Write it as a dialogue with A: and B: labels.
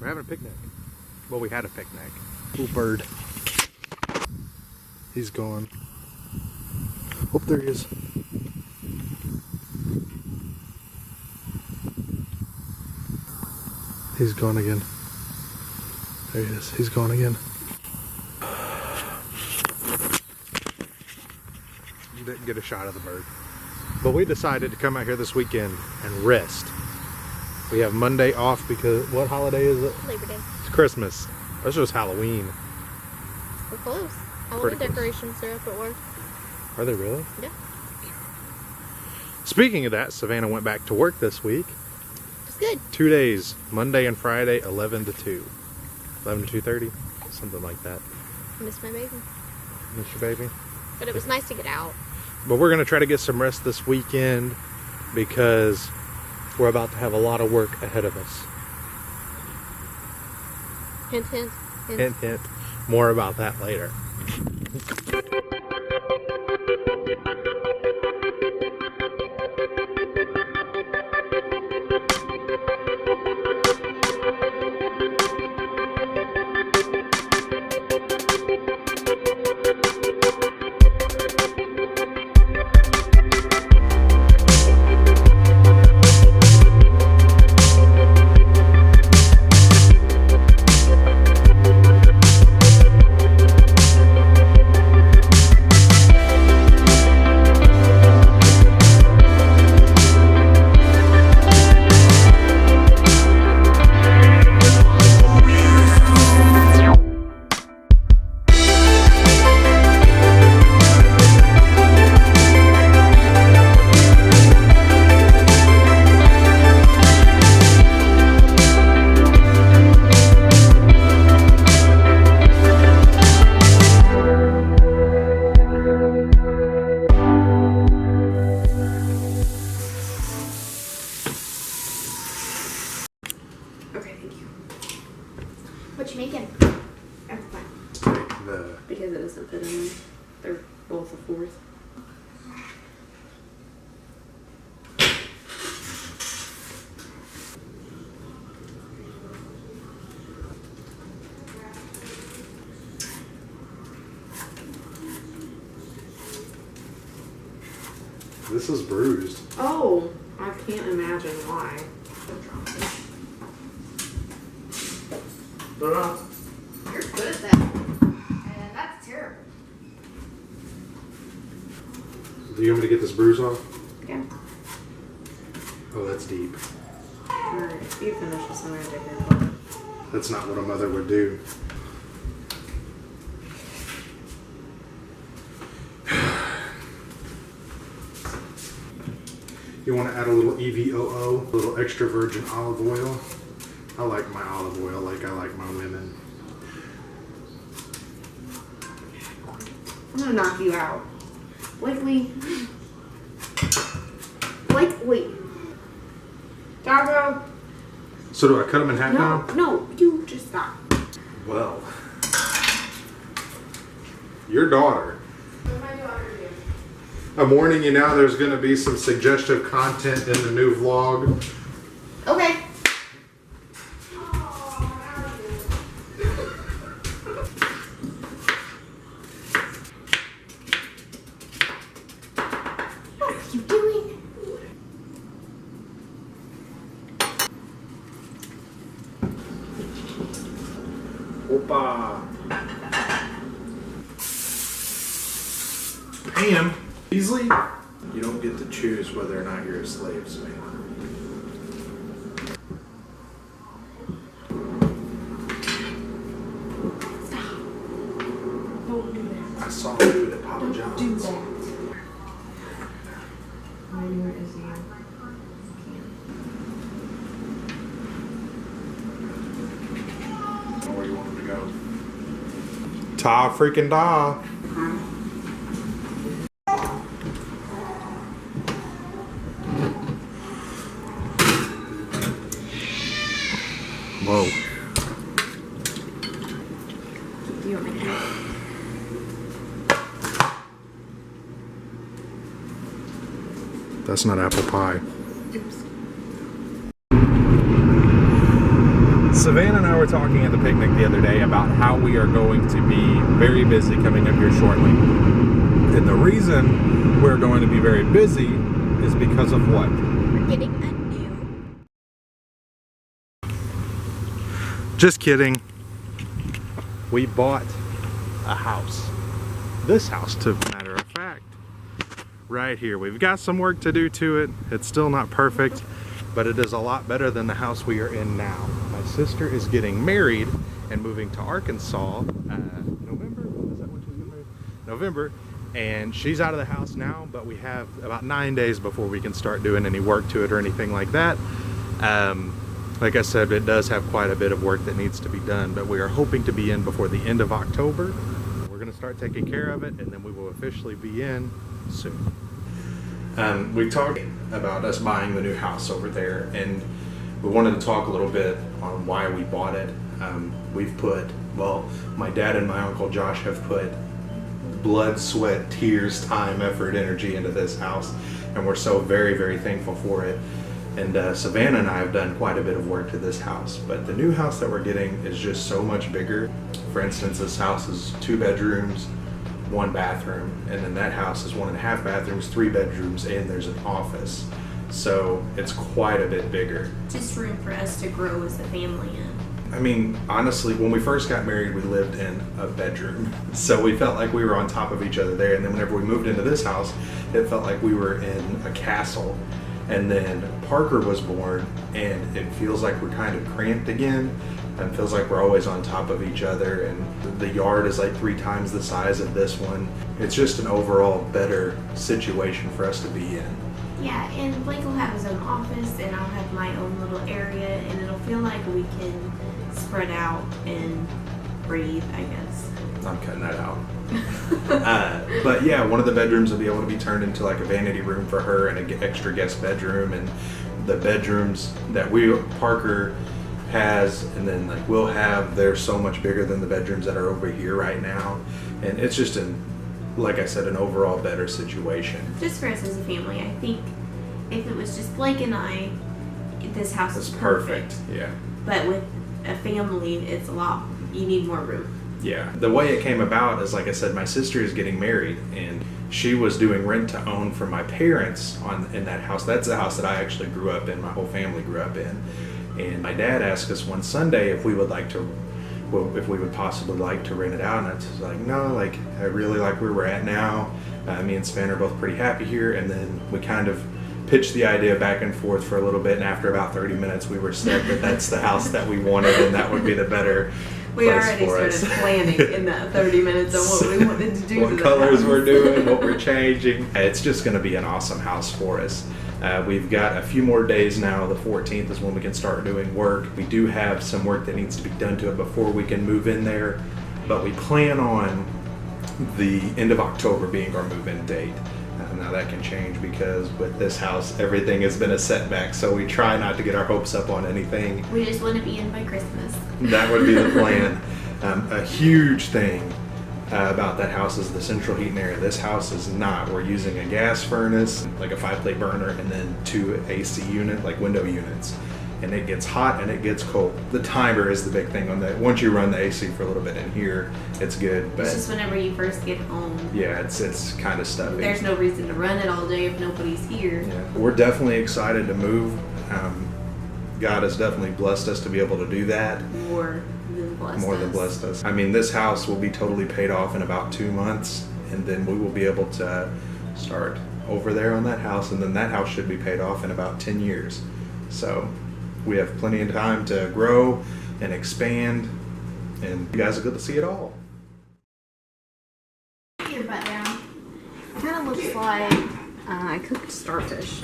A: We're having a picnic. Well, we had a picnic. Ooh, bird. He's gone. Oh, there he is. He's gone again. There he is. He's gone again. Didn't get a shot of the bird. But we decided to come out here this weekend and rest. We have Monday off because what holiday is it?
B: Labor Day.
A: It's Christmas. That's just Halloween.
B: We're close. Halloween decorations are up at work.
A: Are they really?
B: Yeah.
A: Speaking of that, Savannah went back to work this week.
B: It's good.
A: 2 days, Monday and Friday, 11 to 2. 11 to 2:30, something like that.
B: I miss my baby.
A: Miss your baby?
B: But it was nice to get out.
A: But we're going to try to get some rest this weekend because we're about to have a lot of work ahead of us.
B: Hint, hint, hint.
A: Hint, hint. More about that later.
B: Okay, thank you. What you making? Everything.
C: Because it doesn't fit in there. They're both a fourth.
A: This is bruised.
C: Oh, I can't imagine why.
B: You're good at that. And that's terrible.
A: Do you want me to get this bruise off?
C: Yeah.
A: Oh, that's deep.
C: Alright, you finish this and I take it.
A: That's not what a mother would do. You want to add a little EVOO, a little extra virgin olive oil. I like my olive oil like I like my women.
C: I'm gonna knock you out. Blakely. Blakely. Doggo.
A: So do I cut them in half now?
C: No, you just stop.
A: Well, your daughter.
C: What my daughter do?
A: I'm warning you now, there's going to be some suggestive content in the new vlog.
C: Okay. What are you doing?
A: Opa. Pam, Beasley, you don't get to choose whether or not you're a slave, Savannah.
C: Stop. Don't do that.
A: I saw you at Papa
C: Don't
A: John's.
C: do that. Where is he?
A: Where you want him to go? Ta freaking da. Whoa.
C: Do you want me to do it?
A: That's not apple pie.
C: Oops.
A: Savannah and I were talking at the picnic the other day about how we are going to be very busy coming up here shortly. And the reason we're going to be very busy is because of what?
B: We're getting a new.
A: Just kidding. We bought a house. This house, to matter of fact. Right here. We've got some work to do to it. It's still not perfect, but it is a lot better than the house we are in now. My sister is getting married and moving to Arkansas November. Is that when she's getting married? November. And she's out of the house now, but we have about 9 days before we can start doing any work to it or anything like that. Like I said, it does have quite a bit of work that needs to be done, but we are hoping to be in before the end of October. We're going to start taking care of it, and then we will officially be in soon. We talked about us buying the new house over there, and we wanted to talk a little bit on why we bought it. We've put, well, my dad and my uncle Josh have put blood, sweat, tears, time, effort, energy into this house, and we're so very, very thankful for it. And Savannah and I have done quite a bit of work to this house, but the new house that we're getting is just so much bigger. For instance, this house is 2 bedrooms, 1 bathroom, and then that house is 1.5 bathrooms, 3 bedrooms, and there's an office. So it's quite a bit bigger.
C: Just room for us to grow as a family in.
A: I mean, honestly, when we first got married, we lived in a bedroom. So we felt like we were on top of each other there. And then whenever we moved into this house, it felt like we were in a castle. And then Parker was born, and it feels like we're kind of cramped again. And feels like we're always on top of each other. And the yard is like 3 times the size of this one. It's just an overall better situation for us to be in.
C: Yeah, and Blake will have his own office, and I'll have my own little area, and it'll feel like we can spread out and breathe, I guess.
A: I'm cutting that out. But yeah, one of the bedrooms will be able to be turned into like a vanity room for her and an extra guest bedroom, and the bedrooms that Parker has and then like we'll have, they're so much bigger than the bedrooms that are over here right now, and it's just like I said, an overall better situation.
C: Just for us as a family, I think if it was just Blake and I, this house is perfect.
A: Yeah.
C: But with a family, it's a lot. You need more room.
A: Yeah. The way it came about is, like I said, my sister is getting married, and she was doing rent to own for my parents in that house. That's the house that I actually grew up in. My whole family grew up in. And my dad asked us one Sunday if we would possibly like to rent it out, and I was like, no, like I really like where we're at now. Me and Sven are both pretty happy here, and then we kind of pitched the idea back and forth for a little bit, and after about 30 minutes we were set that that's the house that we wanted, and that would be the better
C: We
A: place
C: already
A: for
C: started
A: us.
C: planning in that 30 minutes on what we wanted to do.
A: What
C: to the
A: colors
C: house.
A: we're doing, what we're changing. It's just going to be an awesome house for us. We've got a few more days now. The 14th is when we can start doing work. We do have some work that needs to be done to it before we can move in there, but we plan on the end of October being our move-in date. Now that can change because with this house, everything has been a setback, so we try not to get our hopes up on anything.
C: We just want to be in by Christmas.
A: That would be the plan. A huge thing about that house is the central heating area. This house is not. We're using a gas furnace, like a 5-plate burner, and then 2 AC units, like window units. And it gets hot and it gets cold. The timer is the big thing on that. Once you run the AC for a little bit in here, it's good. But
C: It's just whenever you first get home.
A: yeah, it's kind of stuffy.
C: There's no reason to run it all day if nobody's here.
A: Yeah. We're definitely excited to move. God has definitely blessed us to be able to do that.
C: More than blessed
A: More than
C: us.
A: blessed us. I mean, this house will be totally paid off in about 2 months, and then we will be able to start over there on that house, and then that house should be paid off in about 10 years. So we have plenty of time to grow and expand, and you guys are good to see it all.
B: Your butt down.
C: Kind of looks like I cooked starfish.